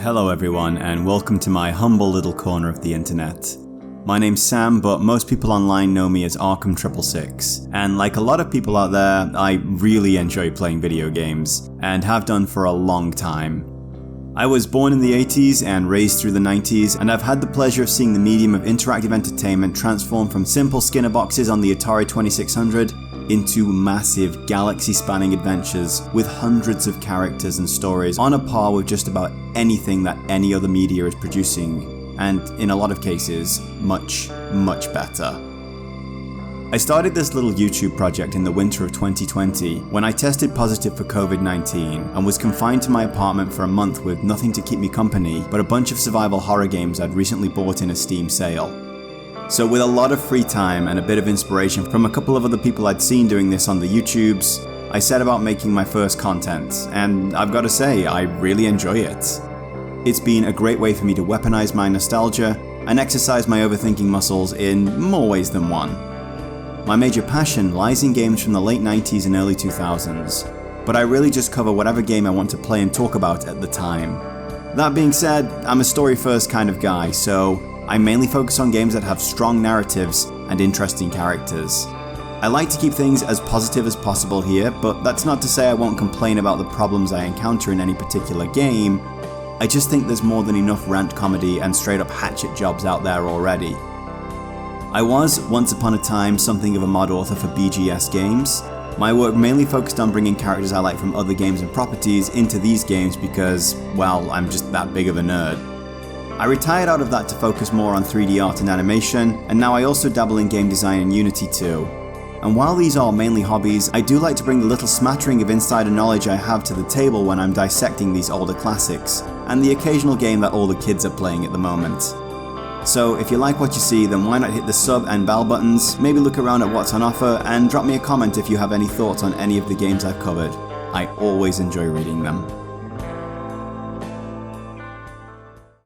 Hello everyone, and welcome to my humble little corner of the internet. My name's Sam, but most people online know me as Arkham666, and like a lot of people out there, I really enjoy playing video games, and have done for a long time. I was born in the 80s and raised through the 90s, and I've had the pleasure of seeing the medium of interactive entertainment transform from simple Skinner boxes on the Atari 2600 into massive, galaxy-spanning adventures with hundreds of characters and stories on a par with just about anything that any other media is producing, and in a lot of cases, much, much better. I started this little YouTube project in the winter of 2020 when I tested positive for COVID-19 and was confined to my apartment for a month with nothing to keep me company but a bunch of survival horror games I'd recently bought in a Steam sale. So with a lot of free time and a bit of inspiration from a couple of other people I'd seen doing this on the YouTubes, I set about making my first content, and I've got to say, I really enjoy it. It's been a great way for me to weaponize my nostalgia and exercise my overthinking muscles in more ways than one. My major passion lies in games from the late 90s and early 2000s, but I really just cover whatever game I want to play and talk about at the time. That being said, I'm a story-first kind of guy, so I mainly focus on games that have strong narratives and interesting characters. I like to keep things as positive as possible here, but that's not to say I won't complain about the problems I encounter in any particular game. I just think there's more than enough rant comedy and straight up hatchet jobs out there already. I was, once upon a time, something of a mod author for BGS games. My work mainly focused on bringing characters I like from other games and properties into these games because, well, I'm just that big of a nerd. I retired out of that to focus more on 3D art and animation, and now I also dabble in game design and Unity too. And while these are mainly hobbies, I do like to bring the little smattering of insider knowledge I have to the table when I'm dissecting these older classics, and the occasional game that all the kids are playing at the moment. So if you like what you see, then why not hit the sub and bell buttons, maybe look around at what's on offer, and drop me a comment if you have any thoughts on any of the games I've covered. I always enjoy reading them.